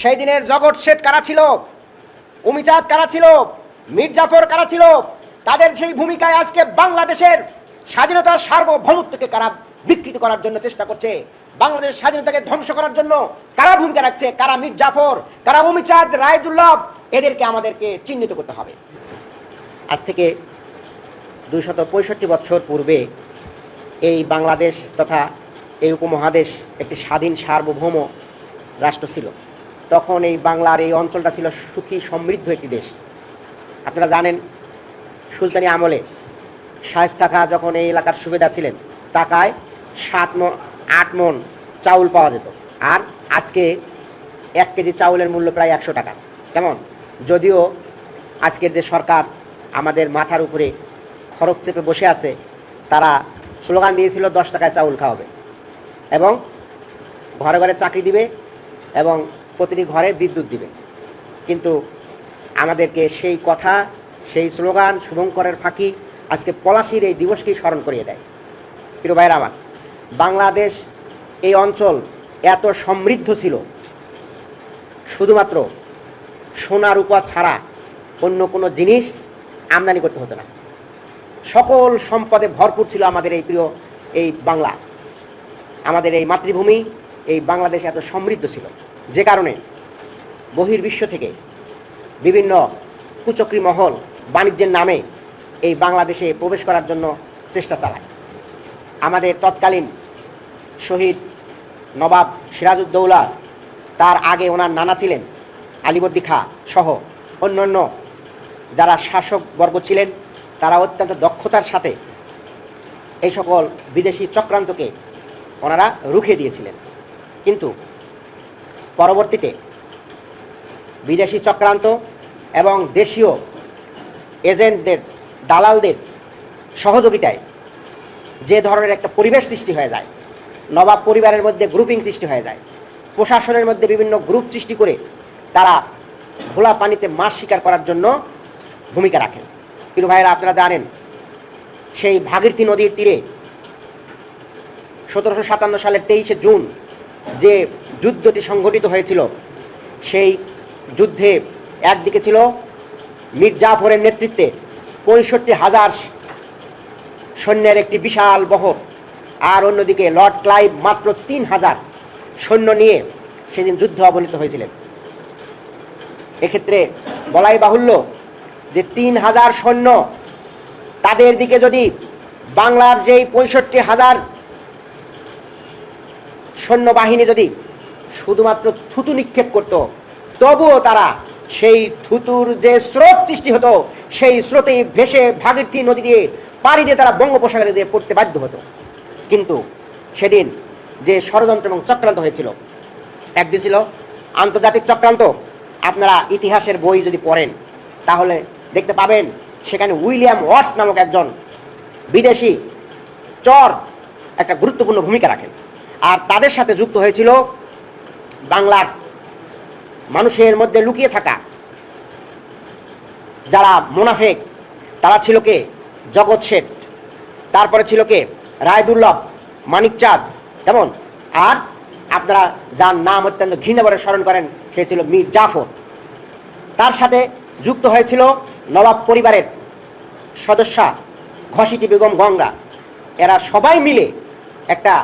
সেই দিনের জগৎ শেঠ কারা ছিল, উমিচাঁদ কারা ছিল, মীর জাফর কারা ছিল, তাদের সেই ভূমিকায় আজকে বাংলাদেশের স্বাধীনতার সার্বভৌমত্বকে কারা বিকৃত করার জন্য চেষ্টা করছে, বাংলাদেশের স্বাধীনতাকে ধ্বংস করার জন্য কারা ভূমিকা রাখছে, কারা মীর জাফর, কারা উমিচাঁদ, রায়দুল্লাহ, এদেরকে আমাদেরকে চিহ্নিত করতে হবে। আজ থেকে 265 বছর পূর্বে এই বাংলাদেশ তথা এই উপমহাদেশ একটি স্বাধীন সার্বভৌম রাষ্ট্র ছিল। তখন এই বাংলার এই অঞ্চলটা ছিল সুখী সমৃদ্ধ একটি দেশ। আপনারা জানেন, সুলতানি আমলে শায়েস্তা খাঁ যখন এই এলাকার সুবেদার ছিলেন, টাকায় 7 মণ 8 মণ চাউল পাওয়া যেত। আর আজকে 1 কেজি চাউলের মূল্য প্রায় 100 টাকা। কেমন? যদিও আজকের যে সরকার আমাদের মাথার উপরে খরচ চেপে বসে আছে, তারা স্লোগান দিয়েছিল 10 টাকায় চাউল খাওয়াবে এবং ঘরে ঘরে চাকরি দিবে এবং প্রতিটি ঘরে বিদ্যুৎ দিবে। কিন্তু আমাদেরকে সেই কথা, সেই স্লোগান, শুভঙ্করের ফাঁকি আজকে পলাশির এই দিবসকেই স্মরণ করিয়ে দেয়। প্রিয় ভাইরা আমার, বাংলাদেশ এই অঞ্চল এত সমৃদ্ধ ছিল, শুধুমাত্র সোনা রূপা ছাড়া অন্য কোনো জিনিস আমদানি করতে হতো না। সকল সম্পদে ভরপুর ছিল আমাদের এই প্রিয় এই বাংলা। আমাদের এই মাতৃভূমি, এই বাংলাদেশ এত সমৃদ্ধ ছিল, যে কারণে বহির্বিশ্ব থেকে বিভিন্ন কুচক্রী মহল বাণিজ্যের নামে এই বাংলাদেশে প্রবেশ করার জন্য চেষ্টা চালায়। আমাদের তৎকালীন শহীদ নবাব সিরাজউদ্দৌলা, তার আগে ওনার নানা ছিলেন আলীবর্দী খাঁ সহ অন্যান্য যারা শাসকবর্গ ছিলেন, তারা অত্যন্ত দক্ষতার সাথে এই সকল বিদেশি চক্রান্তকে ওনারা রুখে দিয়েছিলেন। কিন্তু পরবর্তীতে বিদেশি চক্রান্ত এবং দেশীয় এজেন্টদের, দালালদের সহযোগিতায় যে ধরনের একটা পরিবেশ সৃষ্টি হয়ে যায়, নবাব পরিবারের মধ্যে গ্রুপিং সৃষ্টি হয়ে যায়, প্রশাসনের মধ্যে বিভিন্ন গ্রুপ সৃষ্টি করে তারা ঘোলা পানিতে মাছ শিকার করার জন্য ভূমিকা রাখেন। প্রিয় ভাইয়েরা, আপনারা জানেন, সেই ভাগীরথী নদীর তীরে 1757 সালের 23শে জুন যে যুদ্ধটি সংঘটিত হয়েছিল, সেই যুদ্ধে একদিকে ছিল মীর জাফরের নেতৃত্বে 65,000 সৈন্যের একটি বিশাল বহর, আর অন্যদিকে লর্ড ক্লাইভ মাত্র 3,000 সৈন্য নিয়ে সেদিন যুদ্ধ অবনীত হয়েছিলেন। এক্ষেত্রে বলাই বাহুল্য যে 3,000 সৈন্য, তাদের দিকে যদি বাংলার যেই 65,000 সৈন্যবাহিনী যদি শুধুমাত্র থুতু নিক্ষেপ করত, তবুও তারা সেই থুতুর যে স্রোত সৃষ্টি হতো, সেই স্রোতে ভেসে ভাগীরথী নদী দিয়ে পাড়ি দিয়ে তারা বঙ্গোপসাগরে দিয়ে পড়তে বাধ্য হতো। কিন্তু সেদিন যে ষড়যন্ত্র এবং চক্রান্ত হয়েছিল, একদিন ছিল আন্তর্জাতিক চক্রান্ত। আপনারা ইতিহাসের বই যদি পড়েন তাহলে দেখতে পাবেন সেখানে উইলিয়াম ওয়াটস নামক একজন বিদেশি চর একটা গুরুত্বপূর্ণ ভূমিকা রাখেন। আর তাদের সাথে যুক্ত হয়েছিল বাংলার মানুষের মধ্যে লুকিয়ে থাকা যারা মোনাফেক, তারা ছিল কে? জগৎ শেঠ, তারপরে ছিল কে? রায়দুল্লাহ, মানিকচাঁদ, কেমন? আর আপনারা যার নাম অত্যন্ত ঘৃণা করে স্মরণ করেন, সে ছিল মীর জাফর। তার সাথে যুক্ত হয়েছিল নবাব পরিবারের সদস্যা ঘসিটি বেগম গঙ্গা। এরা সবাই মিলে একটা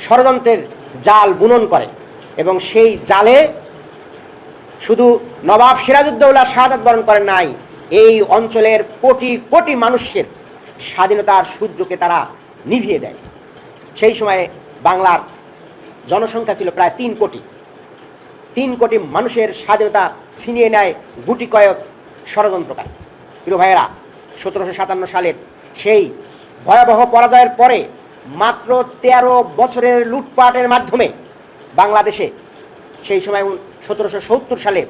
ষড়যন্ত্রের জাল বুনন করে এবং সেই জালে শুধু নবাব সিরাজউদ্দৌলা শাহাদাত বরণ করেন নাই, এই অঞ্চলের কোটি কোটি মানুষের স্বাধীনতার সূর্যকে তারা নিভিয়ে দেয়। সেই সময়ে বাংলার জনসংখ্যা ছিল প্রায় 3 কোটি। 3 কোটি মানুষের স্বাধীনতা ছিনিয়ে নেয় গুটি কয়েক ষড়যন্ত্রকারী। প্রিয় ভাইয়েরা, 1757 সালের সেই ভয়াবহ পরাজয়ের পরে মাত্র 13 বছরের লুটপাটের মাধ্যমে বাংলাদেশে সেই সময় 1770 সালে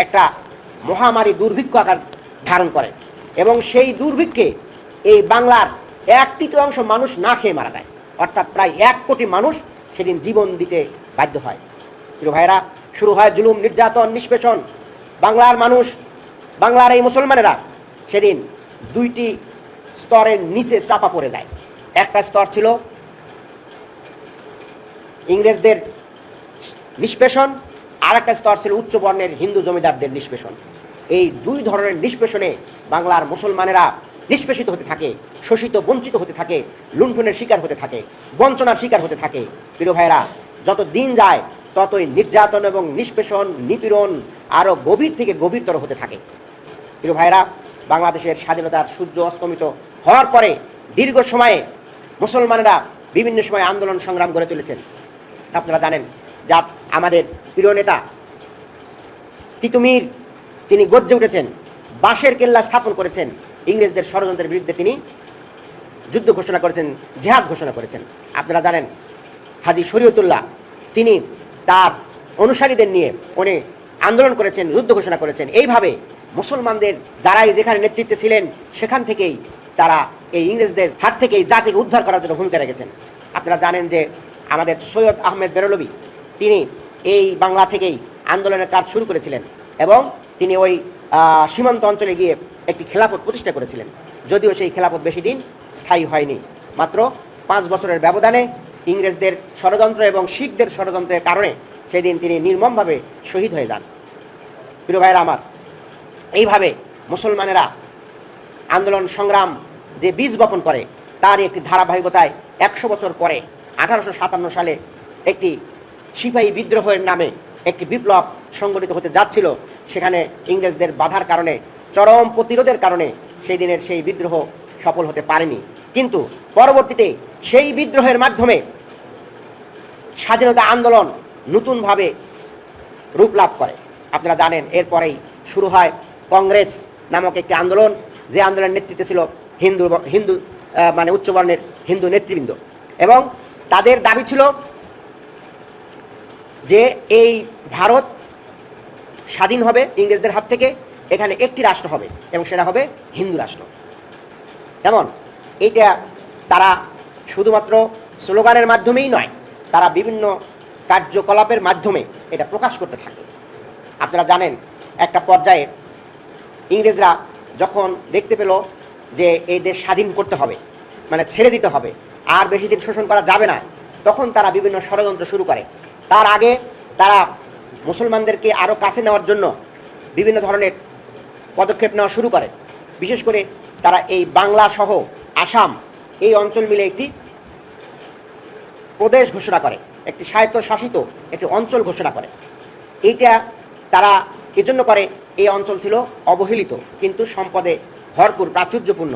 একটা মহামারী দুর্ভিক্ষ আকার ধারণ করে এবং সেই দুর্ভিক্ষে এই বাংলার 1/3 মানুষ না খেয়ে মারা যায়। অর্থাৎ প্রায় 1 কোটি মানুষ সেদিন জীবন দিতে বাধ্য হয়। প্রিয় ভাইয়েরা, শুরু হয় জুলুম, নির্যাতন, নিষ্পেষণ। বাংলার মানুষ, বাংলার এই মুসলমানেরা সেদিন 2টি স্তরের নিচে চাপা পড়ে যায়। একটা স্তর ছিল ইংরেজদের নিষ্পেষণ আর একটা স্তর ছিল উচ্চ বর্ণের হিন্দু জমিদারদের নিষ্পেষণ। এই দুই ধরনের নিষ্পেষণে বাংলার মুসলমানেরা নিষ্পেষিত হতে থাকে, শোষিত বঞ্চিত হতে থাকে, লুণ্ঠনের শিকার হতে থাকে, বঞ্চনার শিকার হতে থাকে। প্রিয় ভাইরা, যত দিন যায় ততই নির্যাতন এবং নিষ্পেষণ, নিপীড়ন আরও গভীর থেকে গভীরতর হতে থাকে। প্রিয় ভাইরা, বাংলাদেশের স্বাধীনতার সূর্য অস্তমিত হওয়ার পরে দীর্ঘ সময়ে মুসলমানেরা বিভিন্ন সময় আন্দোলন সংগ্রাম গড়ে তুলেছেন। আপনারা জানেন যা আমাদের প্রিয় নেতা তিতুমির, তিনি গর্জে উঠেছেন, বাঁশের কেল্লা স্থাপন করেছেন, ইংরেজদের ষড়যন্ত্রের বিরুদ্ধে তিনি যুদ্ধ ঘোষণা করেছেন, জেহাদ ঘোষণা করেছেন। আপনারা জানেন হাজী শরীয়তুল্লাহ, তিনি তার অনুসারীদের নিয়ে উনি আন্দোলন করেছেন, যুদ্ধ ঘোষণা করেছেন। এইভাবে মুসলমানদের যারাই যেখানে নেতৃত্বে ছিলেন সেখান থেকেই তারা এই ইংরেজদের হাত থেকেই জাতিকে উদ্ধার করার জন্য ভূমিকা রেখেছেন। আপনারা জানেন যে আমাদের সৈয়দ আহমেদ বেরলভী, তিনি এই বাংলা থেকেই আন্দোলনের কাজ শুরু করেছিলেন এবং তিনি ওই সীমান্ত অঞ্চলে গিয়ে একটি খেলাফত প্রতিষ্ঠা করেছিলেন। যদিও সেই খেলাফত বেশি দিন স্থায়ী হয়নি, মাত্র 5 বছরের ব্যবধানে ইংরেজদের ষড়যন্ত্র এবং শিখদের ষড়যন্ত্রের কারণে সেদিন তিনি নির্মমভাবে শহীদ হয়ে যান। প্রিয় ভাইরা আমার, এইভাবে মুসলমানেরা আন্দোলন সংগ্রাম যে বীজ বপন করে তার একটি ধারাবাহিকতায় 100 বছর পরে 1857 সালে একটি সিপাহী বিদ্রোহের নামে একটি বিপ্লব সংগঠিত হতে যাচ্ছিল। সেখানে ইংরেজদের বাধার কারণে, চরম প্রতিরোধের কারণে সেই দিনের সেই বিদ্রোহ সফল হতে পারেনি। কিন্তু পরবর্তীতে সেই বিদ্রোহের মাধ্যমে স্বাধীনতা আন্দোলন নতুনভাবে রূপ লাভ করে। আপনারা জানেন এরপরেই শুরু হয় কংগ্রেস নামক একটি আন্দোলন, যে আন্দোলনের নেতৃত্বে ছিল হিন্দু মানে উচ্চবর্ণের হিন্দু নেতৃবৃন্দ, এবং তাদের দাবি ছিল যে এই ভারত স্বাধীন হবে ইংরেজদের হাত থেকে, এখানে একটি রাষ্ট্র হবে এবং সেটা হবে হিন্দু রাষ্ট্র। যেমন এইটা তারা শুধুমাত্র স্লোগানের মাধ্যমেই নয়, তারা বিভিন্ন কার্যকলাপের মাধ্যমে এটা প্রকাশ করতে থাকে। আপনারা জানেন একটা পর্যায়ে ইংরেজরা যখন দেখতে পেল যে এই দেশ স্বাধীন করতে হবে, মানে ছেড়ে দিতে হবে, আর বেশি দিন শোষণ করা যাবে না, তখন তারা বিভিন্ন ষড়যন্ত্র শুরু করে। তার আগে তারা মুসলমানদেরকে আরও কাছে নেওয়ার জন্য বিভিন্ন ধরনের পদক্ষেপ নেওয়া শুরু করে। বিশেষ করে তারা এই বাংলা সহ আসাম এই অঞ্চল মিলে একটি প্রদেশ ঘোষণা করে, একটি স্বায়ত্তশাসিত একটি অঞ্চল ঘোষণা করে। এইটা তারা এজন্য করে, এই অঞ্চল ছিল অবহেলিত কিন্তু সম্পদে ভরপুর, প্রাচুর্যপূর্ণ।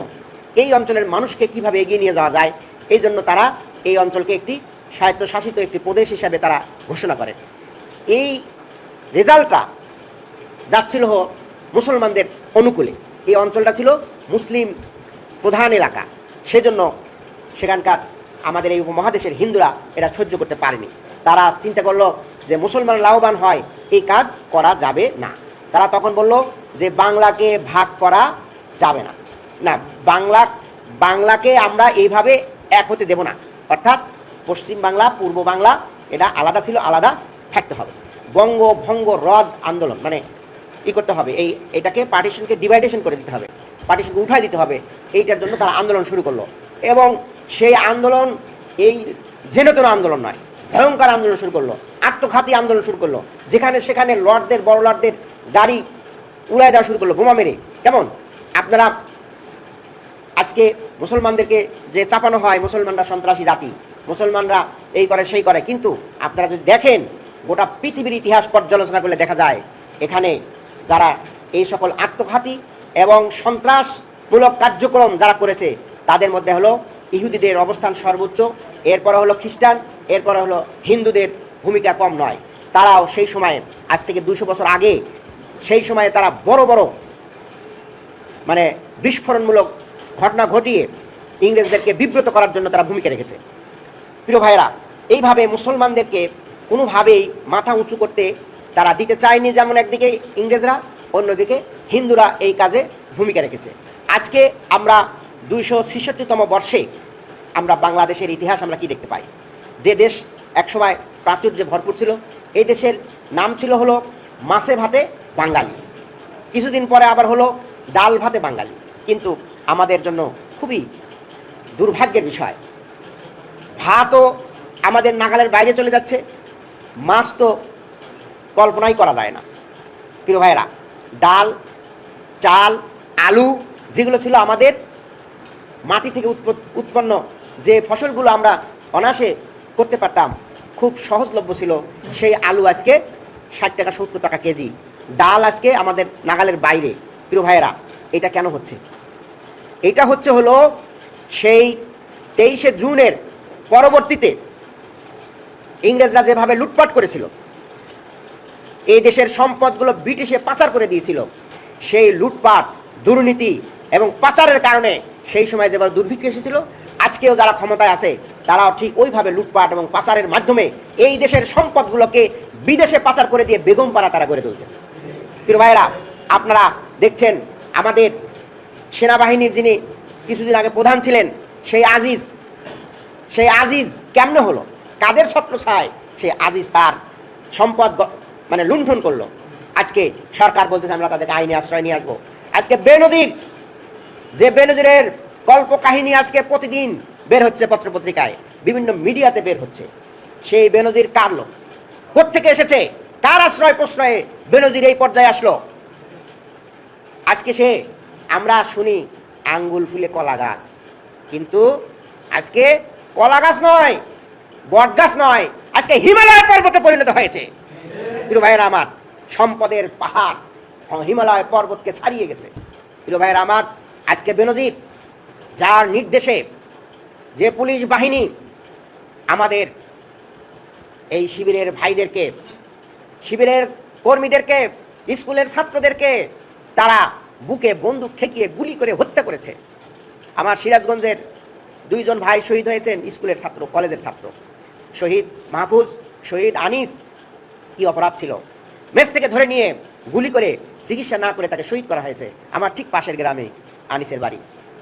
এই অঞ্চলের মানুষকে কিভাবে এগিয়ে নিয়ে যাওয়া যায়, এই জন্য তারা এই অঞ্চলকে একটি স্বায়ত্তশাসিত একটি প্রদেশ হিসাবে তারা ঘোষণা করে। এই রেজাল্টটা যাচ্ছিল মুসলমানদের অনুকূলে। এই অঞ্চলটা ছিল মুসলিম প্রধান এলাকা, সেজন্য সেখানকার আমাদের এই উপমহাদেশের হিন্দুরা এটা সহ্য করতে পারেনি। তারা চিন্তা করলো যে মুসলমান লাভবান হয়, এই কাজ করা যাবে না। তারা তখন বলল যে বাংলাকে ভাগ করা যাবে না, না বাংলাকে আমরা এইভাবে এক হতে দেব না। অর্থাৎ পশ্চিম বাংলা, পূর্ব বাংলা এটা আলাদা ছিল, আলাদা থাকতে হবে। বঙ্গভঙ্গ রদ আন্দোলন মানে করতে হবে, এটাকে পার্টিশনকে ডিভাইডেশন করে দিতে হবে, পার্টিশনকে উঠাই দিতে হবে। এইটার জন্য তারা আন্দোলন শুরু করলো এবং সেই আন্দোলন এই যেন আন্দোলন নয়, ভয়ঙ্কর আন্দোলন শুরু করলো, আত্মঘাতী আন্দোলন শুরু করলো। যেখানে সেখানে লর্ডদের, বড় লর্ডদের গাড়ি উড়াই দেওয়া শুরু করলো বোমা মেরে। কেমন আপনারা আজকে মুসলমানদেরকে যে চাপানো হয় মুসলমানরা সন্ত্রাসী জাতি, মুসলমানরা এই করে সেই করে, কিন্তু আপনারা যদি দেখেন গোটা পৃথিবীর ইতিহাস পর্যালোচনা করলে দেখা যায় এখানে যারা এই সকল আত্মঘাতী এবং সন্ত্রাসমূলক কার্যক্রম যারা করেছে তাদের মধ্যে হলো ইহুদিদের অবস্থান সর্বোচ্চ, এরপরে হলো খ্রিস্টান, এরপরে হলো হিন্দুদের ভূমিকা কম নয়। তারাও সেই সময়ে, আজ থেকে 200 বছর আগে, সেই সময়ে তারা বড় বড় মানে বিস্ফোরণমূলক ঘটনা ঘটিয়ে ইংরেজদেরকে বিব্রত করার জন্য তারা ভূমিকা রেখেছে। প্রিয় ভাইরা, এইভাবে মুসলমানদেরকে কোনোভাবেই মাথা উঁচু করতে তারা দিতে চায়নি, যেমন একদিকে ইংরেজরা, অন্যদিকে হিন্দুরা এই কাজে ভূমিকা রেখেছে। আজকে আমরা 266তম বর্ষে আমরা বাংলাদেশের ইতিহাস আমরা কি দেখতে পাই? যে দেশ একসময় প্রাচুর্যে ভরপুর ছিল, এই দেশের নাম ছিল হলো মাছে ভাতে বাঙালি, কিছুদিন পরে আবার হলো ডাল ভাতে বাঙালি। কিন্তু আমাদের জন্য খুবই দুর্ভাগ্যের বিষয়, ভাতও আমাদের নাগালের বাইরে চলে যাচ্ছে, মাছ তো কল্পনাই করা যায় না। প্রিয় ভাইরা, ডাল, চাল, আলু যেগুলো ছিল আমাদের মাটি থেকে উৎপন্ন যে ফসলগুলো আমরা অনায়াসে করতে পারতাম, খুব সহজলভ্য ছিল, সেই আলু আজকে 60 টাকা 70 টাকা কেজি, ডাল আজকে আমাদের নাগালের বাইরে। প্রিয় ভাইয়েরা, এটা কেন হচ্ছে? এটা হলো সেই 23শে জুনের পরবর্তীতে ইংরেজরা যেভাবে লুটপাট করেছিল, এই দেশের সম্পদগুলো ব্রিটিশে পাচার করে দিয়েছিল, সেই লুটপাট, দুর্নীতি এবং পাচারের কারণে সেই সময় যেভাবে দুর্ভিক্ষ এসেছিল, আজকেও যারা ক্ষমতায় আছে তারাও ঠিক ওইভাবে লুটপাট এবং পাচারের মাধ্যমে এই দেশের সম্পদগুলোকে বিদেশে পাচার করে দিয়ে বেগম পাড়া তারা গড়ে তুলছে। প্রিয় ভাইয়েরা, আপনারা দেখছেন আমাদের সেনাবাহিনীর যিনি কিছুদিন আগে প্রধান ছিলেন, সেই আজিজ কেমনে হলো, কাদের ছত্র ছায় সেই আজিজ তার সম্পদ মানে লুণ্ঠন করলো। আজকে সরকার বলতেছে আমরা তাদেরকে আইনি আশ্রয় নিয়ে আসবো। আজকে বেনজিরের গল্প কাহিনী আজকে প্রতিদিন বের হচ্ছে পত্রপত্রিকায়, বিভিন্ন মিডিয়াতে বের হচ্ছে। সেই বেনজির কার লোক, কোত্থেকে এসেছে, কার আশ্রয় প্রশ্রয়ে বেনজির এই পর্যায়ে আসলো? আজকে আমরা শুনি আঙ্গুল ফুলে কলা গাছ, কিন্তু আজকে কলা গাছ নয়, বট গাছ নয়, আজকে হিমালয় পর্বতে পরিণত হয়েছে। প্রিয় ভাইয়েরা আমার, সম্পদের পাহাড় হিমালয় পর্বতকে ছাড়িয়ে গেছে। প্রিয় ভাইয়েরা আমার, আজকে বেনজির যার নির্দেশে যে পুলিশ বাহিনী আমাদের এই শিবিরের ভাইদেরকে, শিবিরের কর্মীদেরকে, স্কুলের ছাত্রদেরকে তারা বুকে বন্দুক ঠেকিয়ে গুলি করে হত্যা করেছে। আমার সিরাজগঞ্জের 2 জন ভাই শহীদ হয়েছেন, স্কুলের ছাত্র, কলেজের ছাত্র, শহীদ মাহফুজ, শহীদ আনিস। কি অপরাধ ছিল? মেস থেকে ধরে নিয়ে গুলি করে চিকিৎসা না করে তাকে শহীদ করা হয়েছে আমার ঠিক পাশের গ্রামে আনিসের বাড়ি।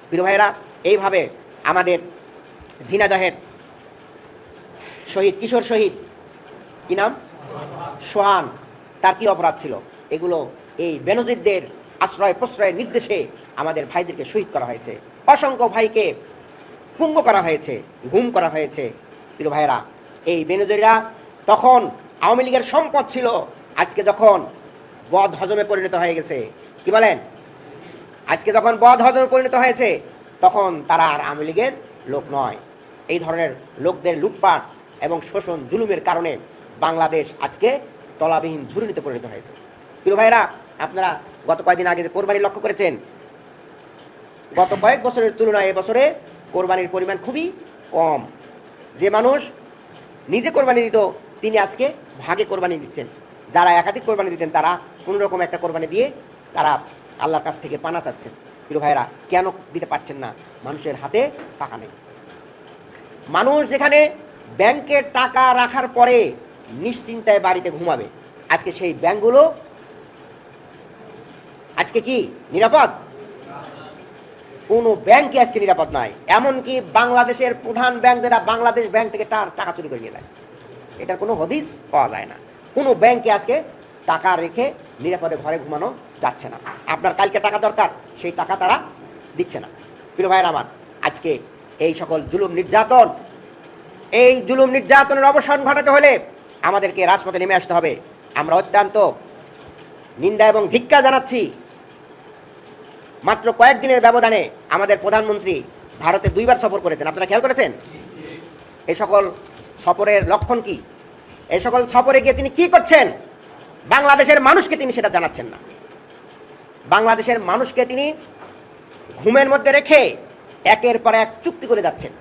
প্রিয় ভাইয়েরা, এইভাবে আমাদের ঝিনাইদহের শহীদ, কিশোর শহীদ, কি নাম, সোহান, তার কি অপরাধ ছিল? এগুলো এই বেনজিরদের আশ্রয় প্রশ্রয়ের নির্দেশে আমাদের ভাইদেরকে শহীদ করা হয়েছে, অসংখ্য ভাইকে পুঙ্গ করা হয়েছে, গুম করা হয়েছে। প্রিয় ভাইয়েরা, এই বেনজিররা তখন আওয়ামী লীগের সম্পদ ছিল, আজকে যখন বদ হজমে পরিণত হয়ে গেছে, কি বলেন, আজকে যখন বদ হজমে পরিণত হয়েছে, তখন তারা আর আওয়ামী লীগের লোক নয়। এই ধরনের লোকদের লুটপাট এবং শোষণ জুলুমের কারণে বাংলাদেশ আজকে তলাবিহীন ঝুড়িতে পরিণত হয়েছে। প্রিয় ভাইরা, আপনারা গত কয়েকদিন আগে যে কোরবানি লক্ষ্য করেছেন, গত কয়েক বছরের তুলনায় এবছরে কোরবানির পরিমাণ খুবই কম। যে মানুষ নিজে কোরবানি দিত তিনি আজকে ভাগে কোরবানি দিচ্ছেন, যারা একাধিক কোরবানি দিতেন তারা কোনো রকম একটা কোরবানি দিয়ে তারা আল্লাহর কাছ থেকে পানা চাচ্ছেন। প্রিয় ভাইরা, কেন দিতে পারছেন না? মানুষের হাতে টাকা নেই। মানুষ যেখানে ব্যাংকে টাকা রাখার পরে নিশ্চিন্তায় বাড়িতে ঘুমাবে, আজকে সেই ব্যাংকগুলো আজকে কি নিরাপদ? কোনো ব্যাংকই আজকে নিরাপদ নয়। এমনকি বাংলাদেশের প্রধান ব্যাংক, যেটা বাংলাদেশ ব্যাংক থেকে টাকা চুরি করে নিয়ে যায়, এটার কোনো হদিস পাওয়া যায় না। কোনো ব্যাংকে আজকে টাকা রেখে নিরাপদে ঘরে ঘুমানো যাচ্ছে না। আপনার কালকে টাকা দরকার, সেই টাকা তারা দিচ্ছে না। প্রিয় ভাইয়ের আমার, আজকে এই সকল জুলুম নির্যাতন, এই জুলুম নির্যাতনের অবসান ঘটাতে হলে আমাদেরকে রাজপথে নেমে আসতে হবে। আমরা অত্যন্ত নিন্দা এবং ধিক্কার জানাচ্ছি। মাত্র কয়েকদিনের ব্যবধানে আমাদের প্রধানমন্ত্রী ভারতে 2 বার সফর করেছেন, আপনারা খেয়াল করেছেন? এই সকল সফরের লক্ষণ কি? এই সকল সফরে গিয়ে তিনি কি করছেন? বাংলাদেশের মানুষকে তিনি সেটা জানাচ্ছেন না। বাংলাদেশের মানুষকে তিনি ঘুমের মধ্যে রেখে একের পর এক চুক্তি করে যাচ্ছেন,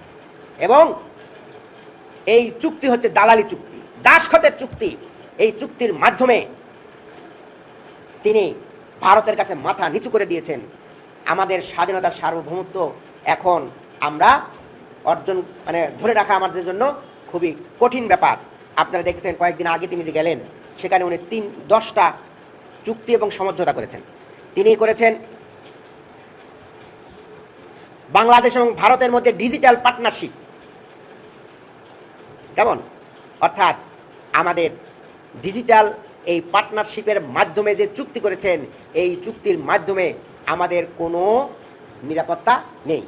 এবং এই চুক্তি হচ্ছে দালালি চুক্তি, দাসখতের চুক্তি। এই চুক্তির মাধ্যমে তিনি ভারতের কাছে মাথা নিচু করে দিয়েছেন। আমাদের স্বাধীনতার সার্বভৌমত্ব এখন আমরা অর্জন ধরে রাখা আমাদের জন্য খুবই কঠিন ব্যাপার। আপনারা দেখেছেন কয়েকদিন আগে তিনি যে গেলেন, সেখানে উনি 10টা চুক্তি এবং সমঝোতা করেছেন। তিনি করেছেন বাংলাদেশ এবং ভারতের মধ্যে ডিজিটাল পার্টনারশিপ। কেমন? অর্থাৎ আমাদের ডিজিটাল এই পার্টনারশিপের মাধ্যমে যে চুক্তি করেছেন, এই চুক্তির মাধ্যমে আমাদের কোনো নিরাপত্তা নেই,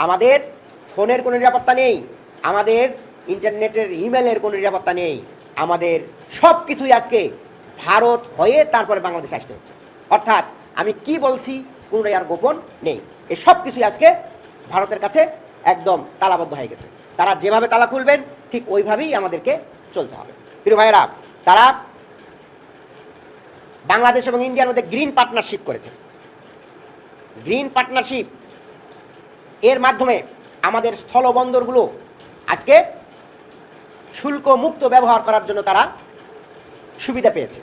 আমাদের ফোনের কোনো নিরাপত্তা নেই, আমাদের ইন্টারনেটের ইমেলের কোনো নিরাপত্তা নেই, আমাদের সব কিছুই আজকে ভারত হয়ে তারপরে বাংলাদেশে আসতে হচ্ছে। অর্থাৎ আমি কি বলছি কোনোটাই আর গোপন নেই, এই সব কিছুই আজকে ভারতের কাছে একদম তালাবদ্ধ হয়ে গেছে। তারা যেভাবে তালা খুলবেন ঠিক ওইভাবেই আমাদেরকে চলতে হবে। প্রিয় ভাইয়েরা, তারা বাংলাদেশ এবং ইন্ডিয়ার মধ্যে গ্রিন পার্টনারশিপ করেছে। গ্রিন পার্টনারশিপ এর মাধ্যমে আমাদের স্থলবন্দরগুলো আজকে শুল্ক মুক্ত ব্যবহার করার জন্য তারা সুবিধা পেয়েছে।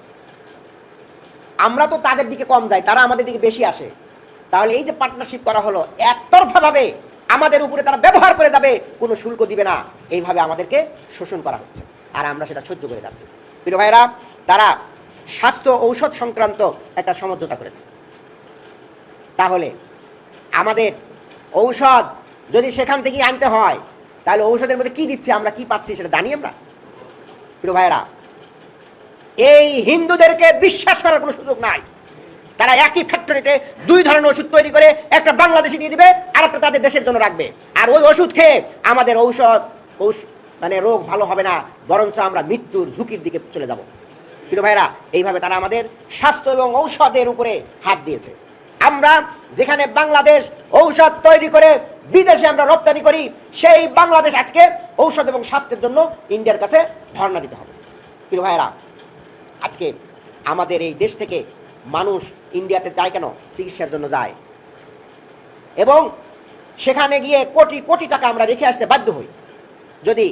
আমরা তো তাদের দিকে কম যাই, তারা আমাদের দিকে বেশি আসে। তাহলে এই যে পার্টনারশিপ করা হলো, একতরফাভাবে আমাদের উপরে তারা ব্যবহার করে যাবে, কোনো শুল্ক দিবে না, এইভাবে আমাদেরকে শোষণ করা হচ্ছে, আর আমরা সেটা সহ্য করে যাচ্ছি। প্রিয় ভাইরা, তারা স্বাস্থ্য ঔষধ সংক্রান্ত একটা সমঝোতা করেছে। তাহলে আমাদের ঔষধ যদি সেখান থেকেই আনতে হয়, তাহলে ঔষধের মধ্যে কি দিচ্ছে, আমরা কি পাচ্ছি সেটা জানি আমরা? প্রিয় ভাইরা, এই হিন্দুদেরকে বিশ্বাস করার কোনো সুযোগ নাই। তারা একই ফ্যাক্টরিতে দুই ধরনের ওষুধ তৈরি করে, একটা বাংলাদেশি দিয়ে দিবে আর একটা তাদের দেশের জন্য রাখবে, আর ওই ওষুধ খেয়ে আমাদের মানে রোগ ভালো হবে না, বরঞ্চ আমরা মৃত্যুর ঝুঁকির দিকে চলে যাব। প্রিয় ভাইরা, এইভাবে তারা আমাদের স্বাস্থ্য এবং ঔষধের উপরে হাত দিয়েছে। আমরা যেখানে বাংলাদেশ ঔষধ তৈরি করে বিদেশে আমরা রপ্তানি করি, সেই বাংলাদেশ আজকে ঔষধ এবং স্বাস্থ্যের জন্য ইন্ডিয়ার কাছে ধর্ণা দিতে হবে। প্রিয় ভাইরা, আজকে আমাদের এই দেশ থেকে মানুষ ইন্ডিয়াতে যায় কেন? চিকিৎসার জন্য যায়, এবং সেখানে গিয়ে কোটি কোটি টাকা আমরা রেখে আসতে বাধ্য হই। যদি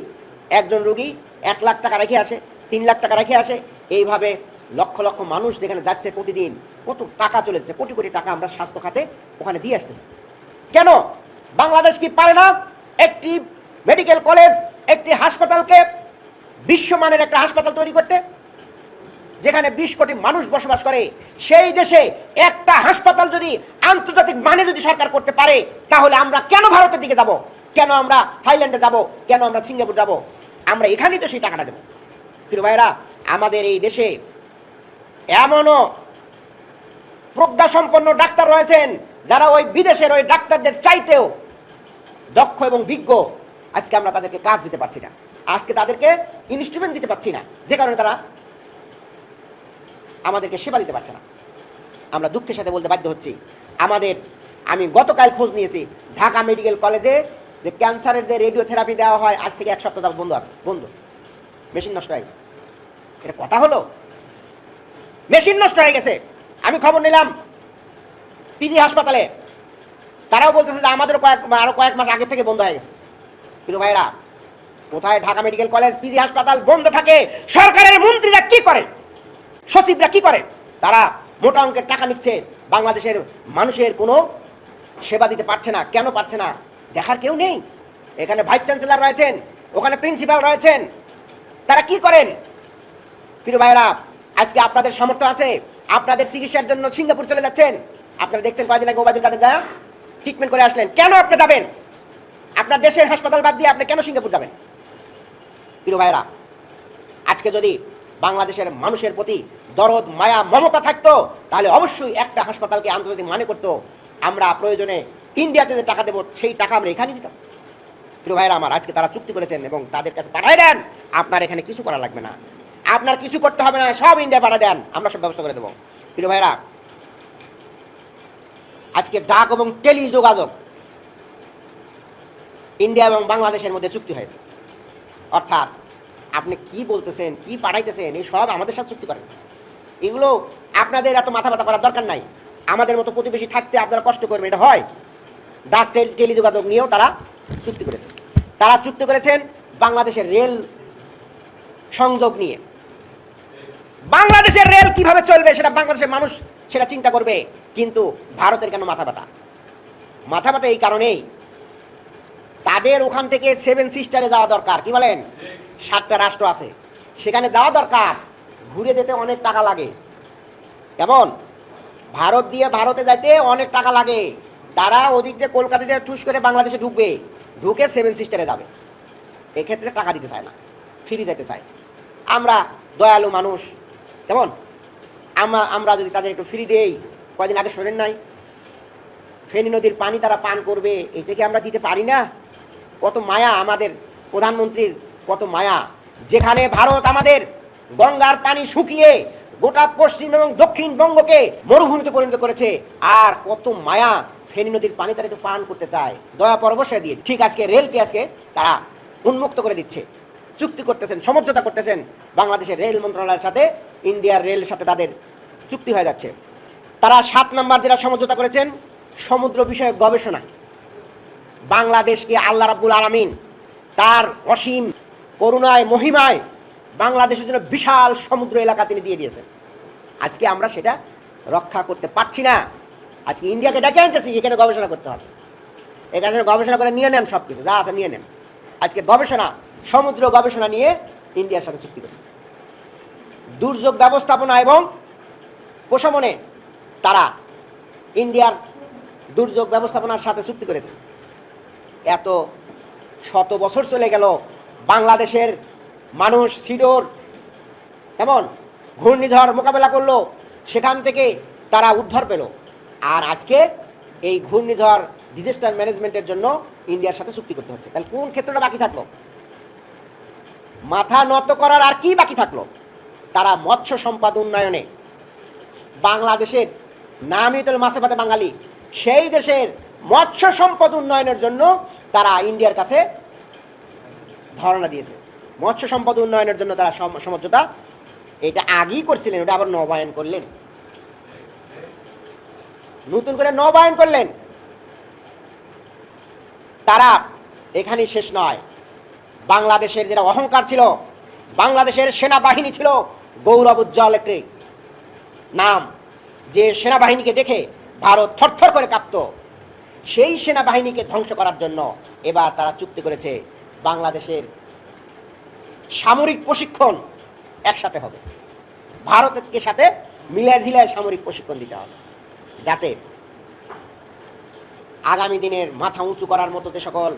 একজন রোগী 1 লাখ টাকা রেখে আসে, 3 লাখ টাকা রেখে আসে, এইভাবে লক্ষ লক্ষ মানুষ যেখানে যাচ্ছে, প্রতিদিন কত টাকা চলেছে, কোটি কোটি টাকা আমরা স্বাস্থ্য খাতে ওখানে দিয়ে আসতেছি। কেন বাংলাদেশ কি পারে না একটি মেডিকেল কলেজ, একটি হাসপাতালকে বিশ্বমানের একটা হাসপাতাল তৈরি করতে? যেখানে 20 কোটি মানুষ বসবাস করে, সেই দেশে একটা হাসপাতাল যদি আন্তর্জাতিক মানে যদি সরকার করতে পারে, তাহলে আমরা কেন ভারতের দিকে যাব? কেন আমরা থাইল্যান্ডে যাব? কেন আমরা সিঙ্গাপুর যাব? আমরা এখানেই তো সেই টাকাটা দেব। প্রিয় ভাইরা, আমাদের এই দেশে এমনও প্রজ্ঞাসম্পন্ন ডাক্তার রয়েছেন যারা ওই বিদেশের ওই ডাক্তারদের চাইতেও দক্ষ এবং বিজ্ঞ। আজকে আমরা তাদেরকে কাজ দিতে পারছি না, আজকে তাদেরকে ইনস্ট্রুমেন্ট দিতে পারছি না, যে কারণে তারা আমাদেরকে সেবা দিতে পারছে না। আমরা দুঃখের সাথে বলতে বাধ্য হচ্ছি, আমি গতকাল খোঁজ নিয়েছি, ঢাকা মেডিকেল কলেজে যে ক্যান্সারের যে রেডিওথেরাপি দেওয়া হয়, আজ থেকে 1 সপ্তাহ যাবত বন্ধ আছে, বন্ধ। মেশিন নষ্ট হয়ে গেছে। এটা কথা হলো? মেশিন নষ্ট হয়ে গেছে। আমি খবর নিলাম পিজি হাসপাতালে, তারাও বলতেছে যে আমাদেরও আরো কয়েক মাস আগে থেকে বন্ধ হয়ে গেছে। কিন্তু ভাইরা, কোথায় ঢাকা মেডিকেল কলেজ, পিজি হাসপাতাল বন্ধ থাকে, সরকারের মন্ত্রীরা কি করে, সচিবরা কি করে? তারা মোটা অঙ্কের টাকা নিচ্ছে, বাংলাদেশের মানুষের কোনো সেবা দিতে পারছে না। কেন পারছে না? দেখার কেউ নেই। এখানে ভাইস চ্যান্সেলর রয়েছেন, ওখানে প্রিন্সিপাল রয়েছেন, তারা কি করেন? প্রিয় ভাইরা, আজকে আপনাদের সামর্থ্য আছে, আপনাদের চিকিৎসার জন্য সিঙ্গাপুর চলে যাচ্ছেন। আপনারা দেখছেন কয়েকদিন আগে ওবায়দুল কাদের যা ট্রিটমেন্ট করে আসলেন। কেন আপনি যাবেন? আপনার দেশের হাসপাতাল বাদ দিয়ে আপনি কেন সিঙ্গাপুর যাবেন? প্রিয় ভাইরা, আজকে যদি বাংলাদেশের মানুষের প্রতি দরদ, মায়া, মমতা থাকতো, তাহলে অবশ্যই একটা হাসপাতালকে আন্তর্জাতিক মানে করতো। আমরা প্রয়োজনে ইন্ডিয়াতে যে টাকা দেবো, সেই টাকা আমরা এখানে দিতাম। প্রিয় ভাইরা আমার, আজকে তারা চুক্তি করেছেন এবং তাদের কাছে পাঠায় দেন। আপনার এখানে কিছু করা লাগবে না, আপনার কিছু করতে হবে না, সব ইন্ডিয়া পাঠা দেন, আমরা সব ব্যবস্থা করে দেবো। প্রিয় ভাইরা, আজকে ডাক এবং টেলি যোগাযোগ ইন্ডিয়া এবং বাংলাদেশের মধ্যে চুক্তি হয়েছে। অর্থাৎ আপনি কি বলতেছেন, কি পাঠাইতেছেন, এই সব আমাদের সাথে চুক্তি করেন। এগুলো আপনাদের এত মাথা ব্যথা করার দরকার নাই। আমাদের মতো প্রতিবেশী থাকতে আপনারা কষ্ট করবেন, এটা হয়? ডাক টেলি যোগাযোগ নিয়েও তারা চুক্তি করেছেন। তারা চুক্তি করেছেন বাংলাদেশের রেল সংযোগ নিয়ে। বাংলাদেশের রেল কিভাবে চলবে সেটা বাংলাদেশের মানুষ সেটা চিন্তা করবে, কিন্তু ভারতের কেন মাথা ব্যথা? মাথা ব্যথা এই কারণেই, তাদের ওখান থেকে 7 সিস্টারে যাওয়া দরকার। কি বলেন? 7টা রাষ্ট্র আছে, সেখানে যাওয়া দরকার। ঘুরে যেতে অনেক টাকা লাগে। কেমন? ভারত দিয়ে ভারতে যাইতে অনেক টাকা লাগে। তারা ওদিক দিয়ে কলকাতা দিয়ে ঠুস করে বাংলাদেশে ঢুকবে, ঢুকে 7 সিস্টারে যাবে। এক্ষেত্রে টাকা দিতে চায় না, ফিরে যেতে চায়। আমরা দয়ালু মানুষ, কেমন? আমরা যদি তাদের একটু ফ্রি দেই, কয়দিন আগে শোনেন নাই ফেনী নদীর পানি তারা পান করবে, এটাকে আমরা দিতে পারি না? কত মায়া আমাদের প্রধানমন্ত্রীর, কত মায়া। যেখানে ভারত আমাদের গঙ্গার পানি শুকিয়ে গোটা পশ্চিম এবং দক্ষিণবঙ্গকে মরুভূমিতে পরিণত করেছে। আর কত মায়া, ফেনী নদীর পানি তারা একটু পান করতে চায়, দয়া পরবশয় দিয়ে ঠিক আজকে রেলকে আজকে তারা উন্মুক্ত করে দিচ্ছে, চুক্তি করতেছেন, সমঝোতা করতেছেন। বাংলাদেশের রেল মন্ত্রণালয়ের সাথে ইন্ডিয়ার রেলের সাথে তাদের চুক্তি হয়ে যাচ্ছে। তারা 7 নম্বর যেটা সমঝোতা করেছেন, সমুদ্র বিষয়ক গবেষণা। বাংলাদেশকে আল্লাহ রাব্বুল আলামিন তার অসীম করুণায় মহিমায় বাংলাদেশের জন্য বিশাল সমুদ্র এলাকা তিনি দিয়ে দিয়েছেন। আজকে আমরা সেটা রক্ষা করতে পারছি না। আজকে ইন্ডিয়াকে ডেকে আনতেছি, এখানে গবেষণা করতে হবে, এখানে গবেষণা করে নিয়ে নেন, সব কিছু যা আছে নিয়ে নেন। আজকে গবেষণা, সমুদ্র গবেষণা নিয়ে ইন্ডিয়ার সাথে চুক্তি করেছে। দুর্যোগ ব্যবস্থাপনা এবং প্রশমনে তারা ইন্ডিয়ার দুর্যোগ ব্যবস্থাপনার সাথে চুক্তি করেছে। এত শত বছর চলে গেল, বাংলাদেশের মানুষ সিডর এমন ঘূর্ণিঝড় মোকাবেলা করলো, সেখান থেকে তারা উদ্ধার পেল। আর আজকে এই ঘূর্ণিঝড় ডিজাস্টার ম্যানেজমেন্টের জন্য ইন্ডিয়ার সাথে চুক্তি করতে হচ্ছে। তাহলে কোন ক্ষেত্রটা বাকি থাকলো? মাথা নত করার আর কি বাকি থাকলো? তারা মৎস্য সম্পদ উন্নয়নে বাংলাদেশের নামই তো মাছে ভাতে বাঙালি, সেই দেশের মৎস্য সম্পদ উন্নয়নের জন্য তারা ইন্ডিয়ার কাছে ধারণা দিয়েছে। মৎস্য সম্পদ উন্নয়নের জন্য তারা সমঝোতা এটা আগেই করছিলেন, ওটা আবার নবায়ন করলেন, নতুন করে নবায়ন করলেন। তারা এখানেই শেষ নয়। বাংলাদেশের যেটা অহংকার ছিল, বাংলাদেশের সেনাবাহিনী ছিল গৌরব উজ্জ্বল একটি নাম, যে সেনাবাহিনীকে দেখে ভারত থরথর করে কাঁপত। সেই সেনাবাহিনীকে ধ্বংস করার জন্য এবার তারা চুক্তি করেছে বাংলাদেশের সামরিক প্রশিক্ষণ একসাথে হবে, ভারতের সাথে মিলায় ঝিলায় সামরিক প্রশিক্ষণ দিতে হবে, যাতে আগামী দিনের মাথা উঁচু করার মতো যে সকল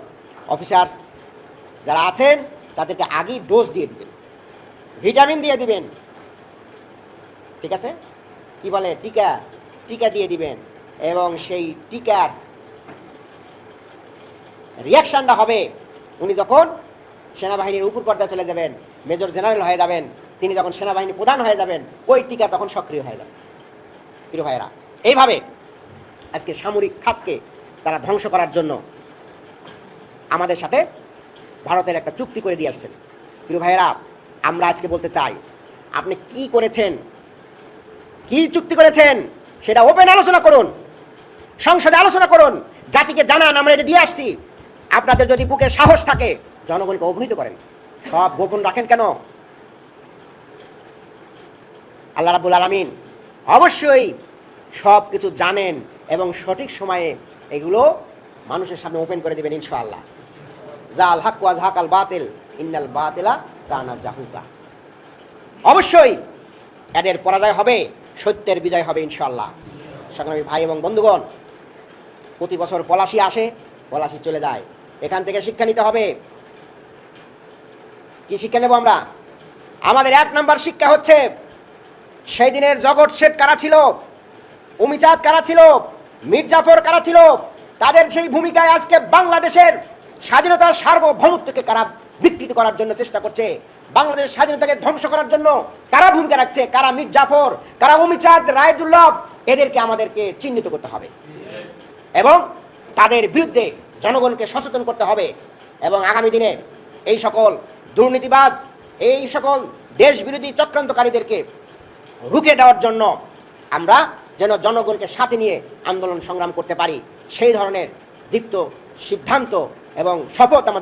অফিসার্স যারা আছেন তাদেরকে আগেই ডোজ দিয়ে দিবেন, ভিটামিন দিয়ে দিবেন, ঠিক আছে, কি বলে টিকা টিকা দিয়ে দিবেন। এবং সেই টিকার রিয়াকশনটা হবে উনি যখন সেনাবাহিনীর উপর পর্যায়ে চলে যাবেন, মেজর জেনারেল হয়ে যাবেন, তিনি যখন সেনাবাহিনী প্রধান হয়ে যাবেন, ওই টিকা তখন সক্রিয় হয়ে যাবে। প্রিয় ভাইয়েরা, এইভাবে আজকে সামরিক খাতকে তারা ধ্বংস করার জন্য আমাদের সাথে ভারতের একটা চুক্তি করে দিয়ে আসছেন। প্রিয় ভাইয়েরা, আমরা আজকে বলতে চাই, আপনি কি করেছেন, কি চুক্তি করেছেন সেটা ওপেন আলোচনা করুন, সংসদে আলোচনা করুন, জাতিকে জানান আমরা এটা দিয়ে আসছি। আপনাদের যদি বুকে সাহস থাকে জনগণকে অবহিত করেন, সব গোপন রাখেন কেন? আল্লাহ রাব্বুল আলামিন অবশ্যই সব কিছু জানেন এবং সঠিক সময়ে এগুলো মানুষের সামনে ওপেন করে দেবেন ইনশাআল্লাহ। জাল হাক ওয়া যাহাকাল বাতিল ইন্নাল বাতিলা কানা জাহুকা। অবশ্যই এদের পরাজয় হবে, সত্যের বিজয় হবে ইনশাআল্লাহ। সংগ্রামী ভাই এবং বন্ধুগণ, প্রতি বছর পলাশী আসে, পলাশী চলে যায়, এখান থেকে শিক্ষা নিতে হবে। কি শিক্ষা নেব আমরা? আমাদের 1 নম্বর শিক্ষা হচ্ছে, সেই দিনের জগৎ শেঠ কারা ছিল, উমিচাঁদ কারা ছিল, মীর জাফর কারা ছিল, তাদের সেই ভূমিকায় আজকে বাংলাদেশের স্বাধীনতার সার্বভৌমত্বকে কারা বিকৃত করার জন্য চেষ্টা করছে, বাংলাদেশের স্বাধীনতাকে ধ্বংস করার জন্য কারা ভূমিকা রাখছে, কারা মীর জাফর, কারা উমিচাঁদ, রায়দুল্লভ, এদেরকে আমাদেরকে চিহ্নিত করতে হবে এবং তাদের বিরুদ্ধে জনগণকে সচেতন করতে হবে। এবং আগামী দিনে এই সকল দুর্নীতিবাজ, এই সকল দেশ বিরোধী চক্রান্তকারীদেরকে রুখে দেওয়ার জন্য আমরা যেন জনগণকে সাথে নিয়ে আন্দোলন সংগ্রাম করতে পারি, সেই ধরনের দীপ্ত সিদ্ধান্ত এবং শপথ আমাদের